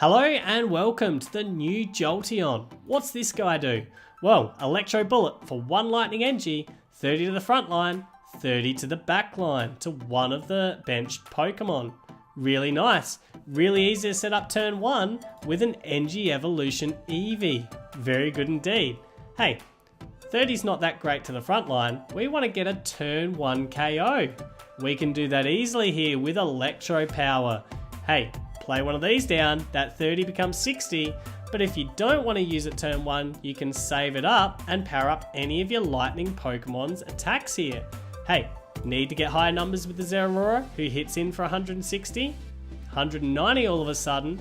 Hello and welcome to the new Jolteon. What's this guy do? Well, Electro Bullet for 1 Lightning Energy, 30 to the front line, 30 to the back line to one of the benched Pokemon. Really nice. Really easy to set up turn 1 with an Energy Evolution Eevee. Very good indeed. Hey, 30's not that great to the front line. We want to get a turn 1 KO. We can do that easily here with Electro Power. Hey, play one of these down, that 30 becomes 60, but if you don't want to use it turn 1, you can save it up and power up any of your lightning Pokemon's attacks here. Hey, need to get higher numbers with the Zeraora, who hits in for 160, 190 all of a sudden,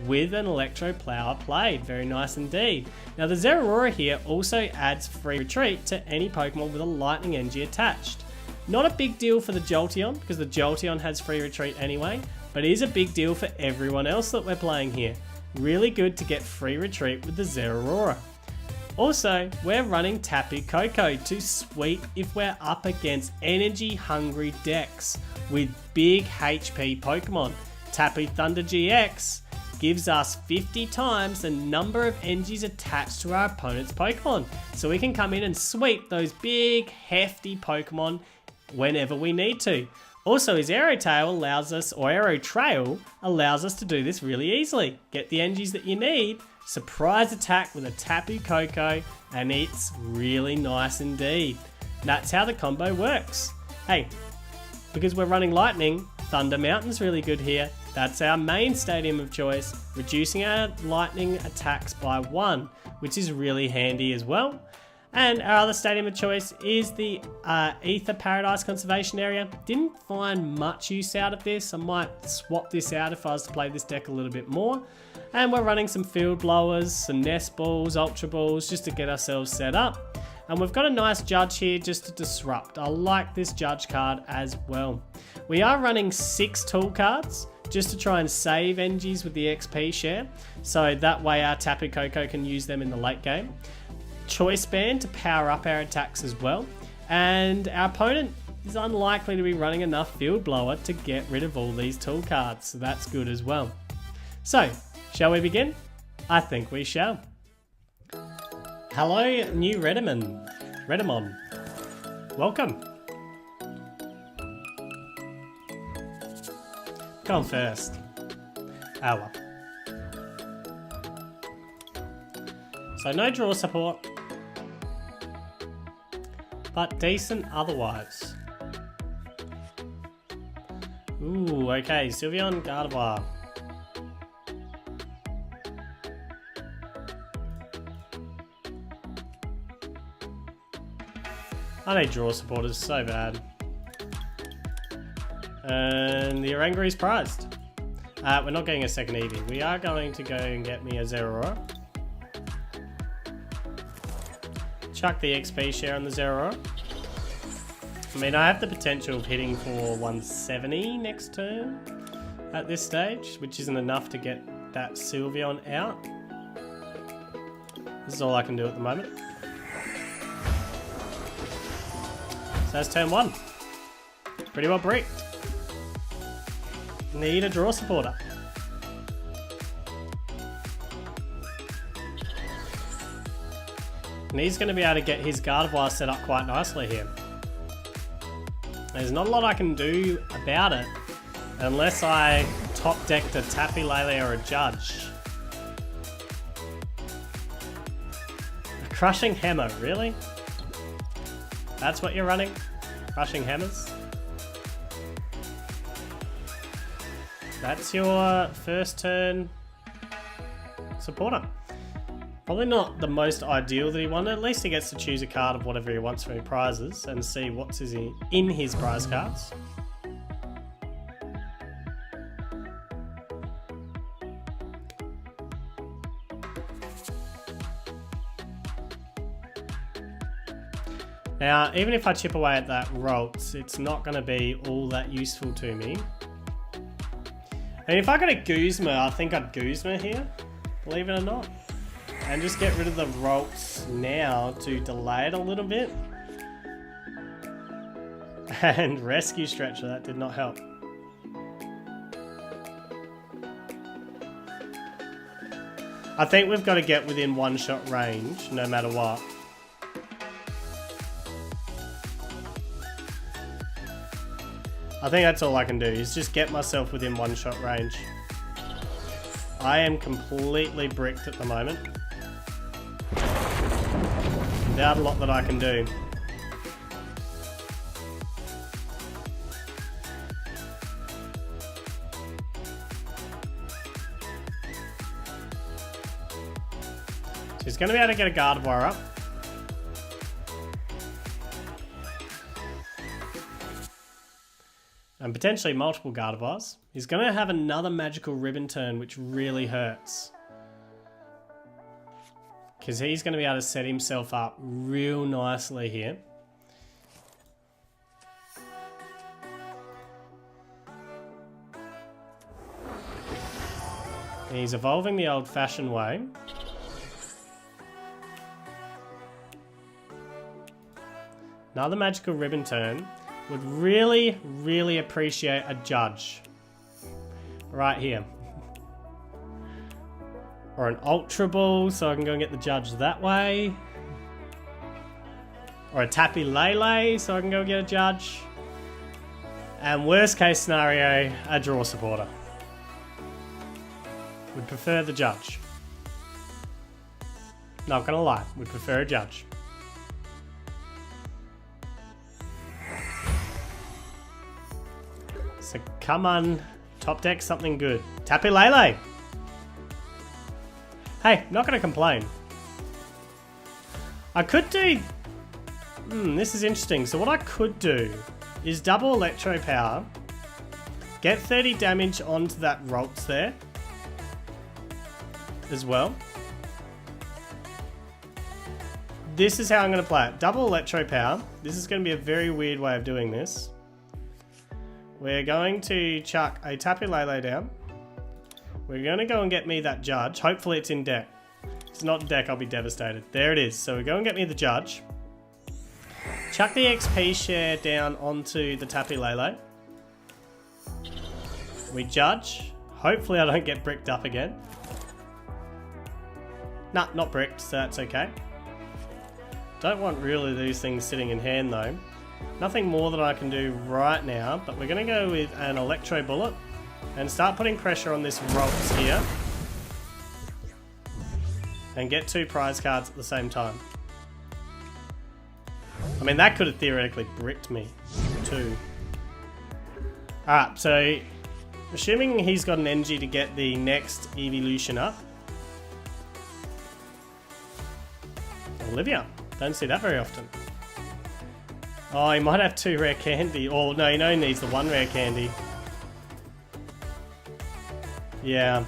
with an Electro Power played. Very nice indeed. Now the Zeraora here also adds free retreat to any Pokemon with a lightning energy attached. Not a big deal for the Jolteon, because the Jolteon has free retreat anyway, but it is a big deal for everyone else that we're playing here. Really good to get free retreat with the Zeraora. Also, we're running Tapu Koko to sweep if we're up against energy hungry decks with big HP Pokemon. Tapu Thunder GX gives us 50 times the number of energies attached to our opponent's Pokemon, so we can come in and sweep those big hefty Pokemon whenever we need to. Also, his Arrow Trail allows us to do this really easily. Get the energies that you need, surprise attack with a Tapu Koko, and it's really nice indeed. That's how the combo works. Hey, because we're running Lightning, Thunder Mountain's really good here. That's our main stadium of choice, reducing our lightning attacks by 1, which is really handy as well. And our other stadium of choice is the Aether Paradise Conservation Area. Didn't find much use out of this. I might swap this out if I was to play this deck a little bit more. And we're running some Field Blowers, some Nest Balls, Ultra Balls, just to get ourselves set up. And we've got a nice Judge here just to disrupt. I like this Judge card as well. We are running 6 tool cards just to try and save energies with the XP share. So that way our Tapu Koko can use them in the late game. Choice Band to power up our attacks as well, and our opponent is unlikely to be running enough Field Blower to get rid of all these tool cards, so that's good as well. So, shall we begin? I think we shall. Hello, new Redamon. Welcome. Go on first. Oh well. So no draw support, but decent otherwise. Ooh, okay, Sylveon Gardevoir. I need draw support, is so bad. And the Oranguru is prized. We're not getting a second Eevee. We are going to go and get me a Zeraora. Chuck the XP share on the Zeraora. I mean, I have the potential of hitting for 170 next turn at this stage, which isn't enough to get that Sylveon out. This is all I can do at the moment. So that's turn 1. Pretty well bricked. Need a draw supporter. And he's going to be able to get his Gardevoir set up quite nicely here. There's not a lot I can do about it unless I top decked a Tapu Lele or a Judge. A Crushing Hammer, really? That's what you're running? Crushing Hammers? That's your first turn supporter. Probably not the most ideal that he wanted. At least he gets to choose a card of whatever he wants for his prizes and see what's in his prize cards. Now, even if I chip away at that Rolts, it's not going to be all that useful to me. And if I got a Guzma, I think I'd Guzma here, believe it or not. And just get rid of the Rolts now to delay it a little bit. And Rescue Stretcher, that did not help. I think we've got to get within one-shot range, no matter what. I think that's all I can do, is just get myself within one-shot range. I am completely bricked at the moment. Without a lot that I can do. So he's going to be able to get a Gardevoir up. And potentially multiple Gardevoirs. He's going to have another magical ribbon turn, which really hurts. Because he's going to be able to set himself up real nicely here. And he's evolving the old-fashioned way. Another magical ribbon turn. Would really, really appreciate a Judge. Right here. Or an Ultra Ball, so I can go and get the Judge that way. Or a Tapu Lele, so I can go and get a Judge. And worst case scenario, a Draw Supporter. Would prefer the Judge. Not gonna lie, would prefer a Judge. So come on, top deck something good. Tapu Lele! Hey, not gonna complain. I could do... this is interesting. So what I could do is double Electro Power, get 30 damage onto that Ralts there as well. This is how I'm gonna play it. Double Electro Power. This is gonna be a very weird way of doing this. We're going to chuck a Tapu Lele down. We're going to go and get me that Judge. Hopefully it's in deck. If it's not in deck, I'll be devastated. There it is. So we go and get me the Judge. Chuck the XP share down onto the Tapu Lele. We Judge. Hopefully I don't get bricked up again. Nah, not bricked, so that's okay. Don't want really these things sitting in hand though. Nothing more that I can do right now, but we're going to go with an Electro Bullet and start putting pressure on this Ralts here and get 2 prize cards at the same time. I mean, that could have theoretically bricked me too. Alright, so assuming he's got an energy to get the next evolution up. Olivia, don't see that very often. Oh, he might have 2 rare candy. Or no, he only needs the 1 rare candy. Yeah.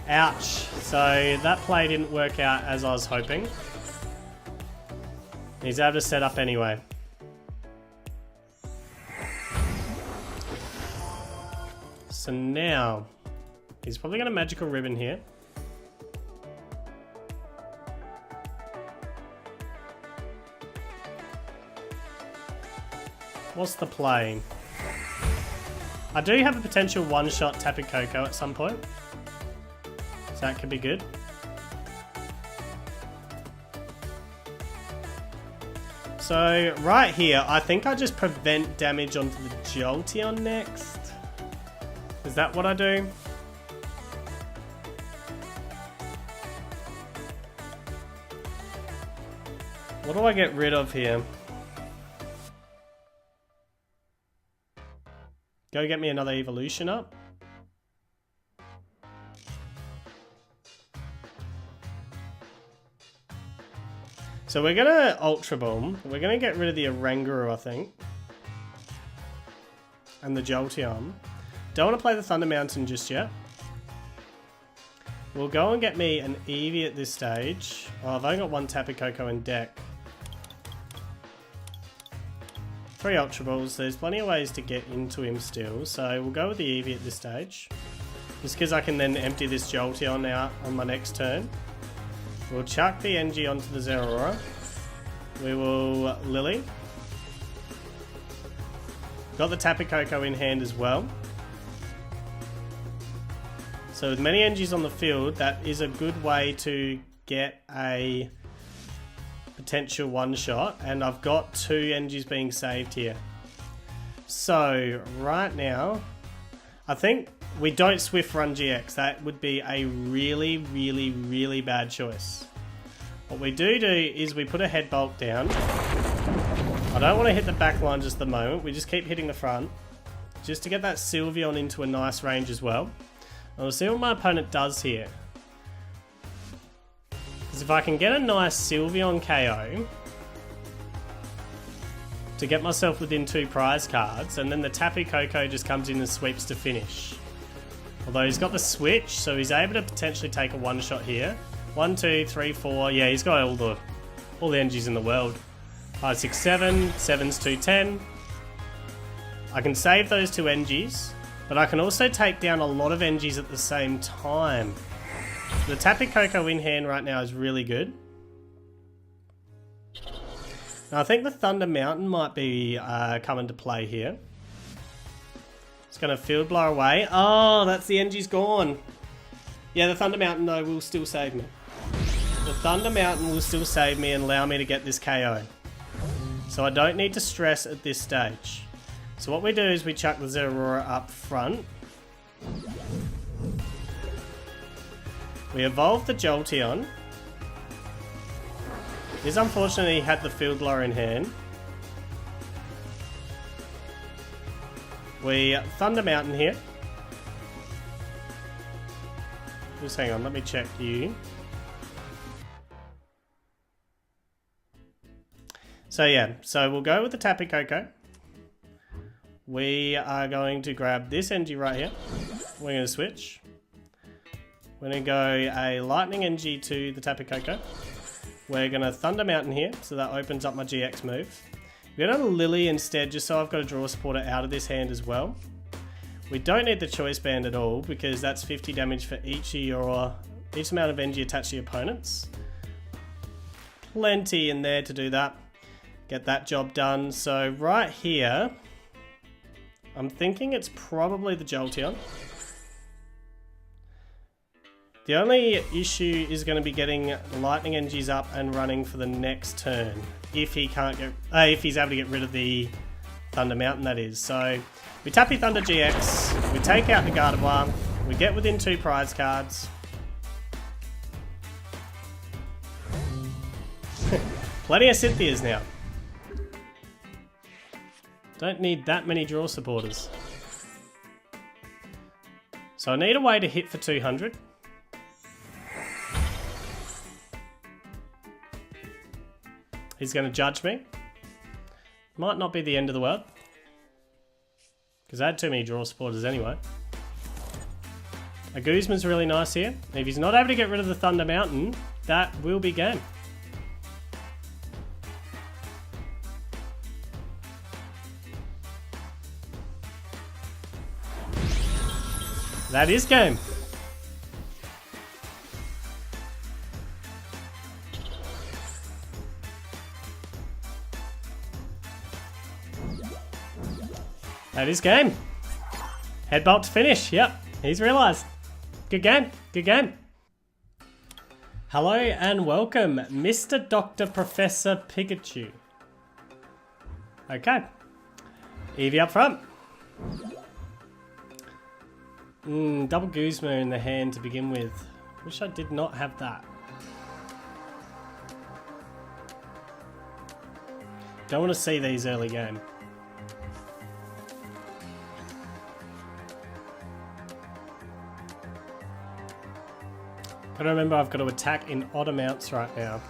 Ouch. So that play didn't work out as I was hoping. He's able to set up anyway. So now, he's probably got a magical ribbon here. What's the play? I do have a potential one-shot Tapu Koko at some point. So that could be good. So right here, I think I just prevent damage onto the Jolteon next. Is that what I do? What do I get rid of here? Go get me another evolution up. So we're gonna Ultra Bomb. We're gonna get rid of the Oranguru, I think. And the Jolteon. Don't want to play the Thunder Mountain just yet. We'll go and get me an Eevee at this stage. Oh, I've only got 1 Tapu Koko in deck. 3 Ultra Balls. There's plenty of ways to get into him still. So we'll go with the Eevee at this stage. Just because I can then empty this Jolteon out on my next turn. We'll chuck the NG onto the Zeraora. We will Lily. Got the Tapu Koko in hand as well. So with many NGs on the field, that is a good way to get a potential one-shot. And I've got 2 NGs being saved here. So right now, I think we don't Swift Run GX. That would be a really, really, really bad choice. What we do is we put a head bulk down. I don't want to hit the back line just at the moment. We just keep hitting the front. Just to get that Sylveon into a nice range as well. And we'll see what my opponent does here. Because if I can get a nice Sylveon KO to get myself within 2 prize cards, and then the Tapu Koko just comes in and sweeps to finish. Although he's got the switch, so he's able to potentially take a one-shot here. 1, 2, 3, 4. Yeah, he's got all the NGs in the world. 5, 6, 7. 7's 2, 10. I can save those 2 NGs, but I can also take down a lot of NGs at the same time. The Tapu Koko in hand right now is really good. Now, I think the Thunder Mountain might be coming to play here. It's going to Field Blower away. Oh, that's the NG's gone. Yeah, the Thunder Mountain, though, will still save me. The Thunder Mountain will still save me and allow me to get this KO. So I don't need to stress at this stage. So what we do is we chuck the Zeraora up front. We evolve the Jolteon. He's unfortunately had the Field Blower in hand. We Thunder Mountain here. Just hang on, let me check you. So yeah, so we'll go with the Tapu Koko. We are going to grab this NG right here. We're going to switch. We're going to go a Lightning NG to the Tapu Koko. We're going to Thunder Mountain here, so that opens up my GX move. We're going to Lily instead, just so I've got a draw supporter out of this hand as well. We don't need the Choice Band at all, because that's 50 damage for each amount of NG attached to your opponents. Plenty in there to do that. Get that job done. So right here, I'm thinking it's probably the Jolteon. The only issue is going to be getting Lightning NGs up and running for the next turn. If he can't get, if he's able to get rid of the Thunder Mountain, that is. So we Tapu Thunder GX, we take out the Gardevoir, we get within 2 prize cards. Plenty of Cynthias now. Don't need that many draw supporters. So I need a way to hit for 200. He's going to judge me. Might not be the end of the world. Because I had too many draw supporters anyway. A Guzma's really nice here. If he's not able to get rid of the Thunder Mountain, that will be game. That is game. That is game. Headbutt to finish. Yep, he's realised. Good game. Good game. Hello and welcome, Mr. Dr. Professor Pikachu. Okay. Eevee up front. Double Guzma in the hand to begin with. Wish I did not have that. Don't want to see these early game. Gotta remember I've got to attack in odd amounts right now.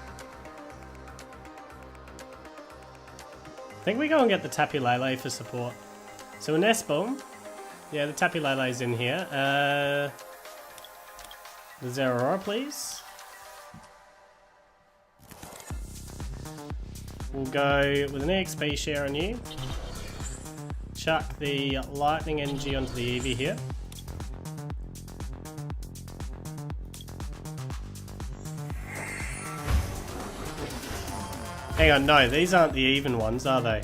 I think we go and get the Tapu Lele for support. So an S-Bomb. Yeah, the Tapu Lele's in here. The Zeraora, please. We'll go with an EXP share on you. Chuck the Lightning NG onto the Eevee here. Hang on, no, these aren't the even ones, are they?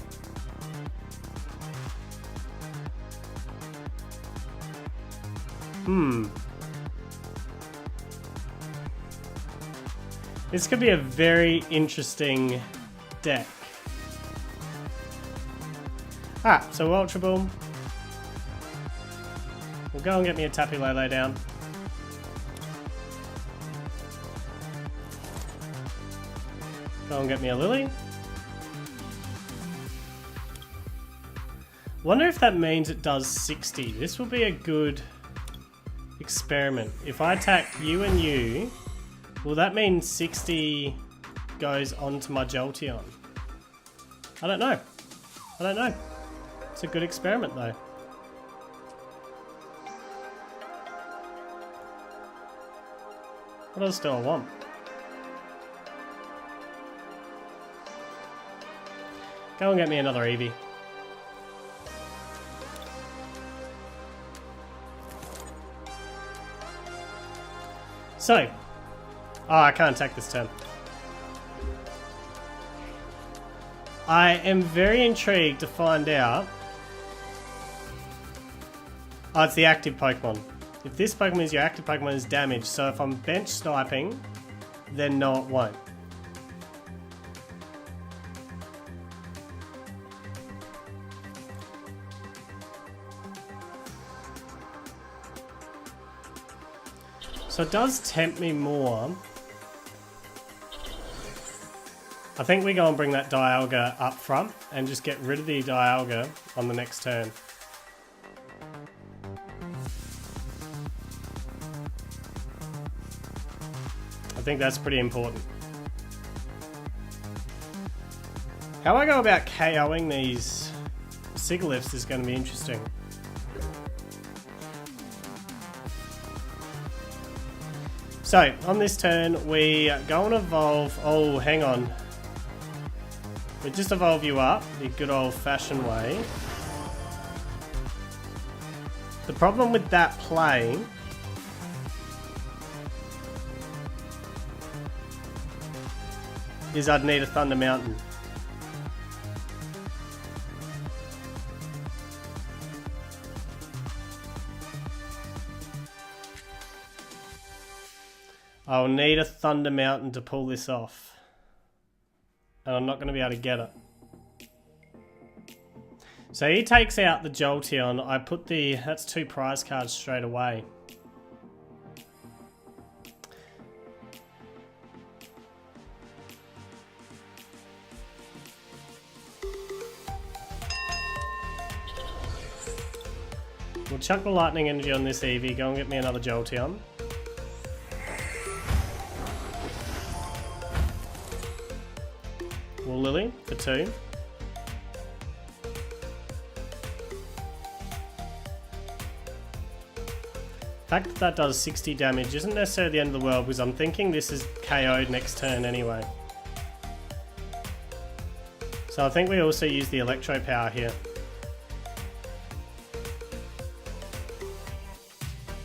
This could be a very interesting deck. Alright, so Ultra Ball. We'll go and get me a Tapu Lele down. Go and get me a Lily. Wonder if that means it does 60. This will be a good experiment. If I attack you and you, will that mean 60 goes onto my Jolteon? I don't know. I don't know. It's a good experiment though. What else do I want? Go and get me another Eevee. So, oh, I can't attack this turn. I am very intrigued to find out. Oh, it's the active Pokemon. If this Pokemon is your active Pokemon, is damaged. So if I'm bench sniping, then no, it won't. So it does tempt me more. I think we go and bring that Dialga up front and just get rid of the Dialga on the next turn. I think that's pretty important. How I go about KOing these Sigilyphs is going to be interesting. So, on this turn, we go and evolve... Oh, hang on. We just evolve you up, the good old-fashioned way. The problem with that play is I'd need a Thunder Mountain. I'll need a Thunder Mountain to pull this off. And I'm not going to be able to get it. So he takes out the Jolteon. I put the... That's 2 prize cards straight away. We'll chuck the lightning energy on this Eevee. Go and get me another Jolteon. We'll Lily for 2. The fact that that does 60 damage isn't necessarily the end of the world, because I'm thinking this is KO'd next turn anyway. So I think we also use the Electropower here.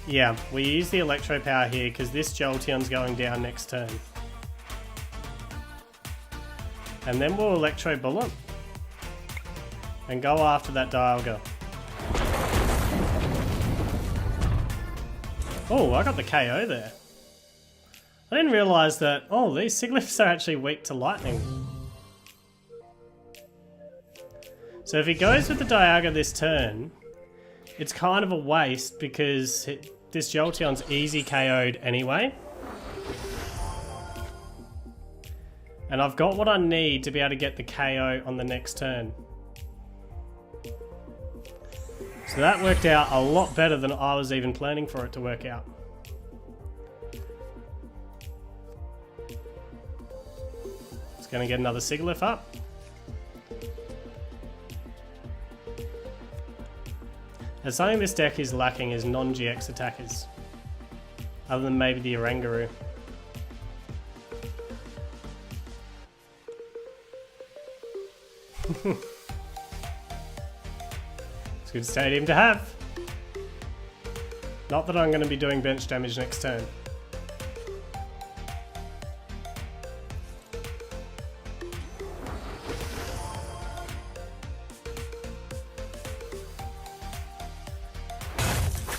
Yeah, we use the Electropower here because this Jolteon's going down next turn. And then we'll Electro Bullet and go after that Dialga. Oh, I got the KO there. I didn't realise that, oh, these Sigilyphs are actually weak to lightning. So if he goes with the Dialga this turn, it's kind of a waste because this Jolteon's easy KO'd anyway. And I've got what I need to be able to get the KO on the next turn. So that worked out a lot better than I was even planning for it to work out. It's going to get another Sigilyph up. And something this deck is lacking is non-GX attackers. Other than maybe the Oranguru. It's a good stadium to have. Not that I'm going to be doing bench damage next turn.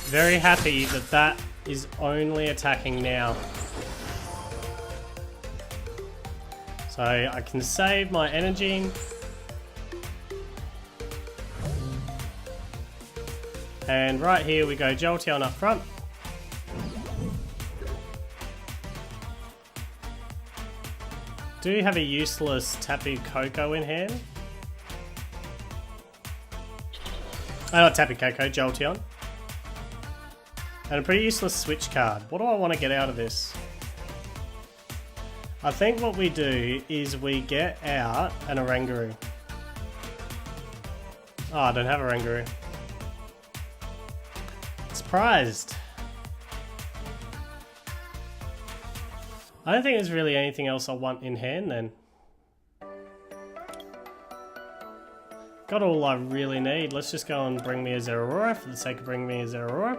Very happy that that is only attacking now. So I can save my energy. And right here we go Jolteon up front. Do have a useless Tapu Koko in hand. Oh, not Tapu Koko, Jolteon. And a pretty useless switch card. What do I want to get out of this? I think what we do is we get out an Oranguru. Oh, I don't have Oranguru. Surprised. I don't think there's really anything else I want in hand then. Got all I really need. Let's just go and bring me a Zeraora for the sake of bringing me a Zeraora.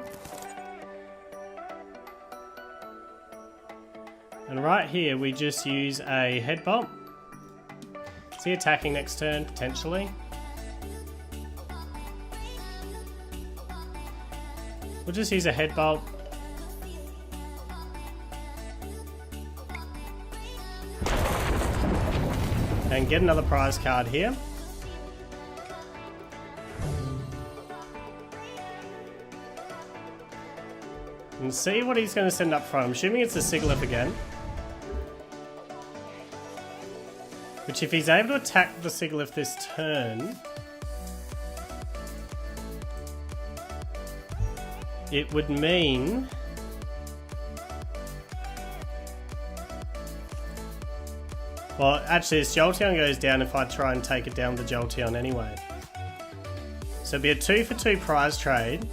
And right here we just use a head bump. Is he attacking next turn? Potentially. We'll just use a head bolt. And get another prize card here. And see what he's going to send up front. I'm assuming it's a Sigilyph again. Which if he's able to attack the Sigilyph this turn, it would mean well, actually this Jolteon goes down if I try and take it down with the Jolteon anyway. So it'd be a 2 for 2 prize trade.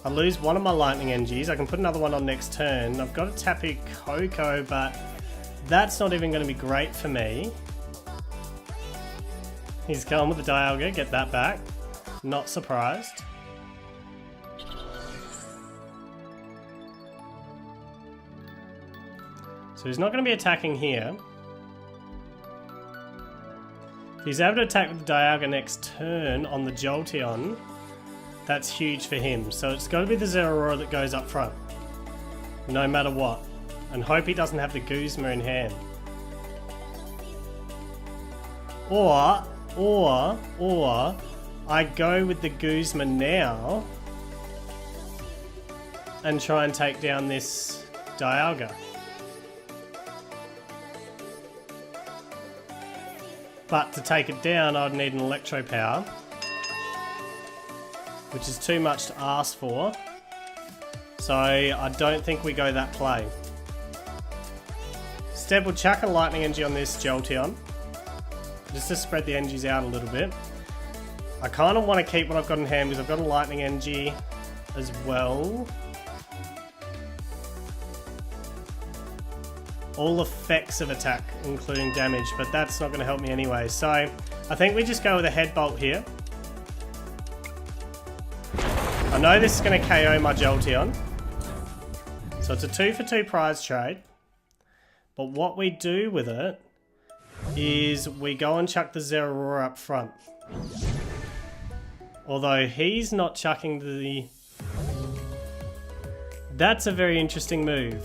I lose one of my lightning energies. I can put another one on next turn. I've got a Tapu Koko, but that's not even going to be great for me. He's gone with the Dialga, get that back. Not surprised. So he's not going to be attacking here. If he's able to attack with the Dialga next turn on the Jolteon, that's huge for him. So it's got to be the Zeraora that goes up front, no matter what. And hope he doesn't have the Guzma in hand. Or I go with the Guzma now and try and take down this Dialga. But to take it down, I'd need an Electropower, which is too much to ask for. So I don't think we go that play. Instead, we'll chuck a Lightning Energy on this Jolteon, just to spread the energies out a little bit. I kind of want to keep what I've got in hand because I've got a Lightning Energy as well. All effects of attack, including damage, but that's not going to help me anyway. So I think we just go with a head bolt here. I know this is going to KO my Jolteon. So it's a 2 for 2 prize trade. But what we do with it is we go and chuck the Zeraora up front. Although he's not chucking the... That's a very interesting move.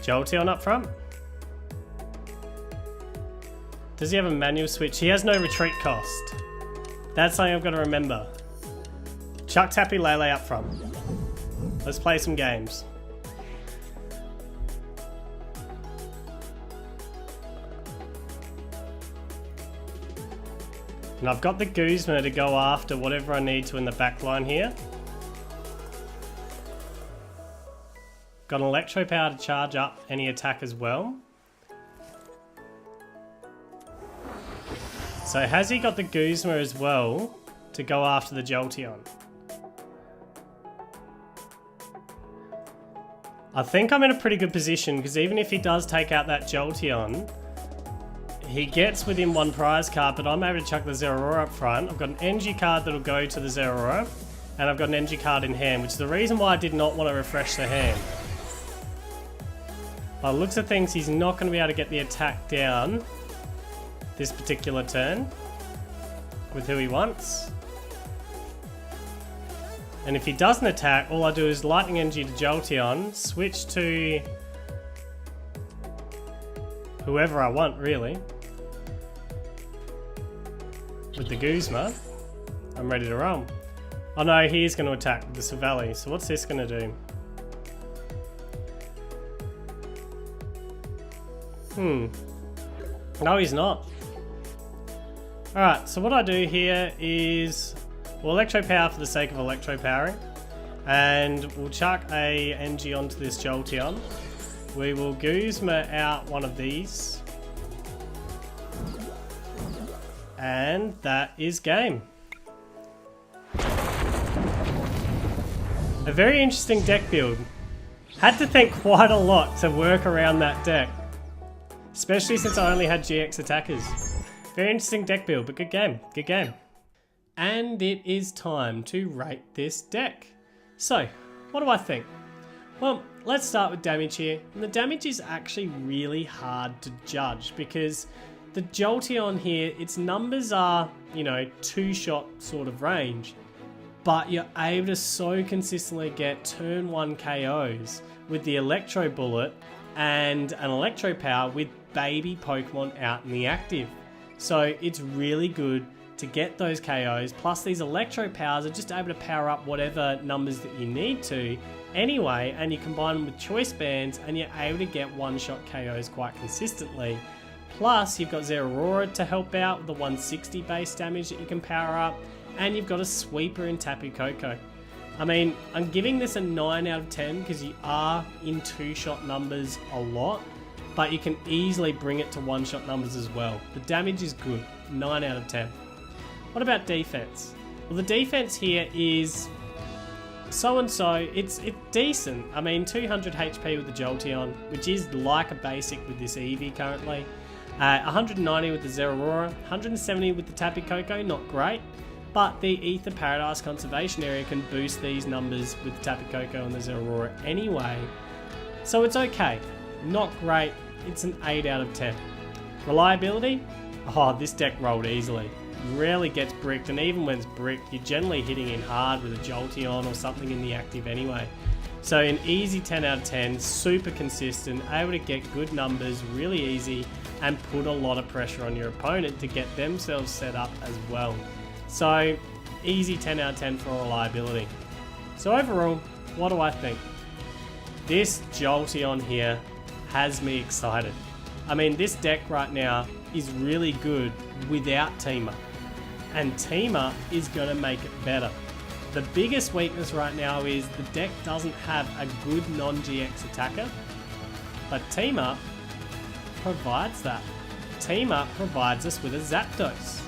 Jolteon up front. Does he have a manual switch? He has no retreat cost. That's something I've got to remember. Chuck Tapu Lele up front. Let's play some games. And I've got the Guzma to go after whatever I need to in the back line here. Got an Electropower to charge up any attack as well. So has he got the Guzma as well to go after the Jolteon? I think I'm in a pretty good position because even if he does take out that Jolteon, he gets within one prize card, but I'm able to chuck the Zeraora up front. I've got an energy card that'll go to the Zeraora, and I've got an energy card in hand, which is the reason why I did not want to refresh the hand. By the looks of things, he's not going to be able to get the attack down this particular turn with who he wants. And if he doesn't attack, all I do is Lightning Energy to Jolteon, switch to whoever I want, really. With the Guzma, I'm ready to roll. Oh no, he's going to attack with the Sylveon. So what's this going to do? No, he's not. Alright, so what I do here is we'll Electropower for the sake of Electropowering. And we'll chuck a NG onto this Jolteon. We will Guzma out one of these. And that is game. A very interesting deck build. Had to think quite a lot to work around that deck. Especially since I only had GX attackers. Very interesting deck build, but good game. Good game. And it is time to rate this deck. So, what do I think? Well, let's start with damage here. And the damage is actually really hard to judge because the Jolteon here, its numbers are, you know, 2-shot sort of range. But you're able to so consistently get turn 1 KOs with the Electro Bullet and an Electropower with baby Pokemon out in the active. So it's really good to get those KOs, plus these Electropowers are just able to power up whatever numbers that you need to anyway, and you combine them with Choice Bands and you're able to get one-shot KOs quite consistently. Plus you've got Zeraora to help out with the 160 base damage that you can power up, and you've got a sweeper in Tapu Koko. I mean, I'm giving this a 9 out of 10 because you are in 2-shot numbers a lot, but you can easily bring it to 1-shot numbers as well. The damage is good, 9 out of 10. What about defense? Well, the defense here is so-and-so. It's decent. I mean, 200 HP with the Jolteon, which is like a basic with this Eevee currently. 190 with the Zeraora, 170 with the Tapu Koko, not great. But the Aether Paradise Conservation Area can boost these numbers with the Tapu Koko and the Zeraora anyway. So it's okay. Not great. It's an 8 out of 10. Reliability? Oh, this deck rolled easily. Rarely gets bricked, and even when it's bricked, you're generally hitting in hard with a Jolteon or something in the active anyway. So an easy 10 out of 10, super consistent, able to get good numbers really easy, and put a lot of pressure on your opponent to get themselves set up as well. So easy 10 out of 10 for reliability. So overall, what do I think? This Jolteon here has me excited. I mean, this deck right now is really good without Team Up, and Team Up is going to make it better. The biggest weakness right now is the deck doesn't have a good non-GX attacker, but Team Up provides that. Team Up provides us with a Zapdos,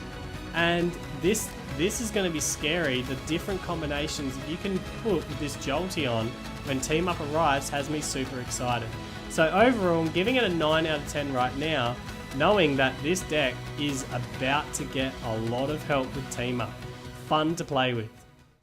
and this is going to be scary. The different combinations that you can put with this Jolteon when Team Up arrives has me super excited. So overall, I'm giving it a 9 out of 10 right now, knowing that this deck is about to get a lot of help with Team Up. Fun to play with.